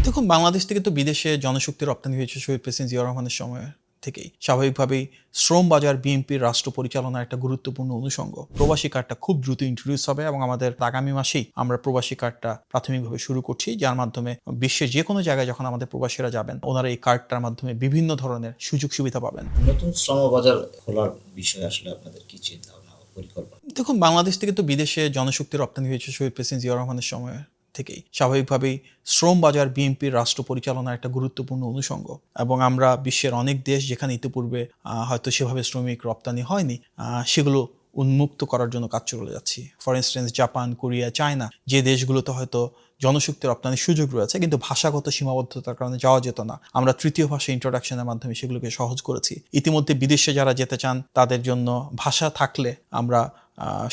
দেখুন, বাংলাদেশ থেকে তো বিদেশে জনশক্তি রপ্তানি হয়েছে শহীদ প্রেসিডেন্ট জিয়াউর রহমানের সময় থেকেই। স্বাভাবিকভাবেই শ্রম বাজার বিএনপির রাষ্ট্র পরিচালনার একটা গুরুত্বপূর্ণ অনুষঙ্গ। প্রবাসী কার্ডটা খুব দ্রুত ইন্ট্রোডিউস হবে এবং আমাদের আগামী মাসেই আমরা প্রবাসী কার্ডটা প্রাথমিকভাবে শুরু করছি, যার মাধ্যমে বিশ্বের যেকোনো জায়গায় যখন আমাদের প্রবাসীরা যাবেন, ওনারা এই কার্ডটার মাধ্যমে বিভিন্ন ধরনের সুযোগ সুবিধা পাবেন। নতুন শ্রম বাজার খোলার বিষয়ে আসলে আপনাদের কি চিন্তা ভাবনা বা পরিকল্পনা? দেখুন, বাংলাদেশ থেকে তো বিদেশে জনশক্তি রপ্তানি হয়েছে শহীদ প্রেসিডেন্ট জিয়াউর রহমানের সময় থেকেই। স্বাভাবিকভাবেই শ্রম বাজার বিএনপির রাষ্ট্র পরিচালনার একটা গুরুত্বপূর্ণ অনুষঙ্গ এবং আমরা বিশ্বের অনেক দেশ যেখানে ইতিপূর্বে হয়তো সেভাবে শ্রমিক রপ্তানি হয়নি, সেগুলো উন্মুক্ত করার জন্য কাজ চলে যাচ্ছি। For instance Japan, Korea, China, যে দেশগুলোতে হয়তো জনশক্তি রপ্তানির সুযোগ রয়েছে কিন্তু ভাষাগত সীমাবদ্ধতার কারণে যাওয়া যেত না, আমরা তৃতীয় ভাষা ইন্ট্রোডাকশনের মাধ্যমে সেগুলোকে সহজ করেছি। ইতিমধ্যে বিদেশে যারা যেতে চান তাদের জন্য ভাষা থাকলে আমরা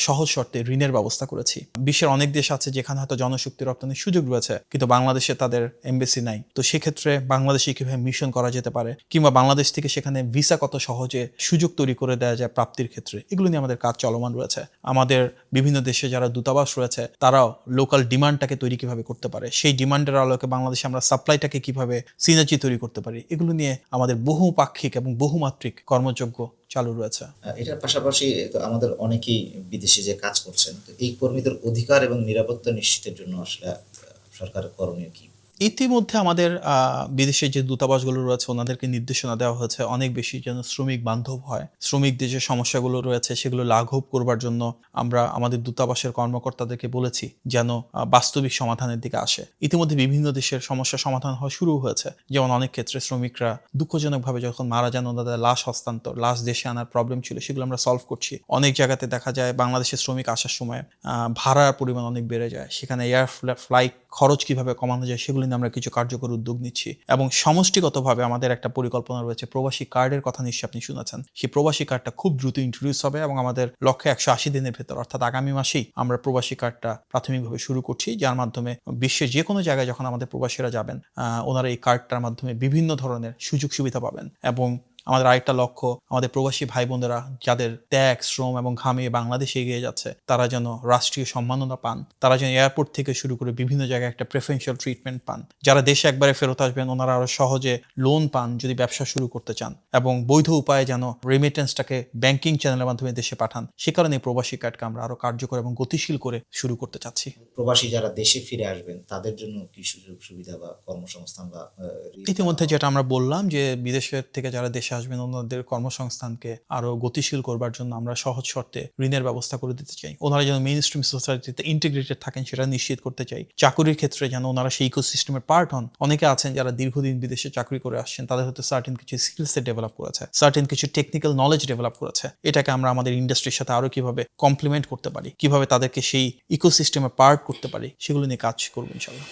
সহজ শর্তে ঋণের ব্যবস্থা করেছি। বিশ্বের অনেক দেশ আছে যেখানে হয়তো জনশক্তি রপ্তানির সুযোগ রয়েছে কিন্তু বাংলাদেশে তাদের এমবেসি নাই, তো সেক্ষেত্রে বাংলাদেশে কীভাবে মিশন করা যেতে পারে কিংবা বাংলাদেশ থেকে সেখানে ভিসা কত সহজে সুযোগ তৈরি করে দেওয়া যায় প্রাপ্তির ক্ষেত্রে, এগুলো নিয়ে আমাদের কাজ চলমান রয়েছে। আমাদের বিভিন্ন দেশে যারা দূতাবাস রয়েছে তারাও লোকাল ডিমান্ডটাকে তৈরি কিভাবে করতে পারে, সেই ডিমান্ডের আলোকে বাংলাদেশে আমরা সাপ্লাইটাকে কিভাবে সিনার্জি তৈরি করতে পারি, এগুলো নিয়ে আমাদের বহুপাক্ষিক এবং বহুমাত্রিক কর্মযোগ্য চালু রয়েছে। এটার পাশাপাশি তো আমাদের অনেকেই বিদেশে যে কাজ করছেন, তো এই কর্মীদের অধিকার এবং নিরাপত্তা নিশ্চিতের জন্য আসলে সরকারের করণীয় কি? ইতিমধ্যে আমাদের বিদেশে যে দূতাবাসগুলো রয়েছে ওনাদেরকে নির্দেশনা দেওয়া হয়েছে অনেক বেশি যেন শ্রমিক বান্ধব হয়। শ্রমিকদের যে সমস্যাগুলো রয়েছে সেগুলো লাঘব করবার জন্য আমরা আমাদের দূতাবাসের কর্মকর্তাদেরকে বলেছি যেন বাস্তবিক সমাধানের দিকে আসে। ইতিমধ্যে বিভিন্ন দেশের সমস্যা সমাধান হওয়া শুরু হয়েছে, যেমন অনেক ক্ষেত্রে শ্রমিকরা দুঃখজনকভাবে যখন মারা যান ওনাদের লাশ হস্তান্তর, লাশ দেশে আনার প্রবলেম ছিল, সেগুলো আমরা সলভ করছি। অনেক জায়গাতে দেখা যায় বাংলাদেশের শ্রমিক আসার সময় ভাড়ার পরিমাণ অনেক বেড়ে যায়, সেখানে এয়ার ফ্লাইট খরচ কিভাবে কমানো যায় সেগুলো নিয়ে আমরা কিছু কার্যকর উদ্যোগ নিচ্ছি এবং সমষ্টিগতভাবে আমাদের একটা পরিকল্পনা রয়েছে। প্রবাসী কার্ডের কথা নিশ্চয়ই আপনি শুনেছেন, সেই প্রবাসী কার্ডটা খুব দ্রুত ইন্ট্রোডিউস হবে এবং আমাদের লক্ষ্যে 180 দিনের ভেতর অর্থাৎ আগামী মাসেই আমরা প্রবাসী কার্ডটা প্রাথমিকভাবে শুরু করছি, যার মাধ্যমে বিশ্বের যে কোনো জায়গায় যখন আমাদের প্রবাসীরা যাবেন ওনারা এই কার্ডটার মাধ্যমে বিভিন্ন ধরনের সুযোগ সুবিধা পাবেন। এবং আমাদের আরেকটা লক্ষ্য, আমাদের প্রবাসী ভাই বোনেরা যাদের ত্যাগ, শ্রম এবং ঘামে বাংলাদেশে এগিয়ে যাচ্ছে তারা যেন রাষ্ট্রীয় সম্মাননা পান, তারা যেন এয়ারপোর্ট থেকে শুরু করে বিভিন্ন জায়গায় একটা প্রেফারেন্সিয়াল ট্রিটমেন্ট পান। যারা দেশে একবারে ফেরত আসবেন ওনারা আরও সহজে লোন পান যদি ব্যবসা শুরু করতে চান, এবং বৈধ উপায়ে যেন রেমিটেন্সটাকে ব্যাংকিং চ্যানেলের মাধ্যমে দেশে পাঠান। সে কারণে প্রবাসী কার্ডকে আমরা আরও কার্যকর এবং গতিশীল করে শুরু করতে চাচ্ছি। প্রবাসী যারা দেশে ফিরে আসবেন তাদের জন্য কি সুযোগ সুবিধা বা কর্মসংস্থান বা ইতিমধ্যে যেটা আমরা বললাম যে বিদেশের থেকে যারা দেশে আসবেন ওনাদের কর্মসংস্থানকে আরো গতিশীল করবার জন্য আমরা সহজ শর্তে ঋণের ব্যবস্থা করে দিতে চাই। ওনারা যেন মেইন স্ট্রিম সোসাইটিতে ইন্টিগ্রেটেড থাকেন সেটা নিশ্চিত করতে চাই। চাকরির ক্ষেত্রে যেন ওনারা সেই ইকোসিস্টেমের পার্ট হন। অনেকে আছেন যারা দীর্ঘদিন বিদেশে চাকরি করে আসছেন, তাদের হয়তো সার্টেন কিছু স্কিলসে ডেভেলপ করেছে, সার্টেন কিছু টেকনিক্যাল নলেজ ডেভেলপ করেছে। এটাকে আমরা আমাদের ইন্ডাস্ট্রির সাথে আরো কিভাবে কমপ্লিমেন্ট করতে পারি, কিভাবে তাদেরকে সেই ইকোসিস্টেমের পার্ট করতে পারি, সেগুলো নিয়ে কাজ করবো ইনশাআল্লাহ।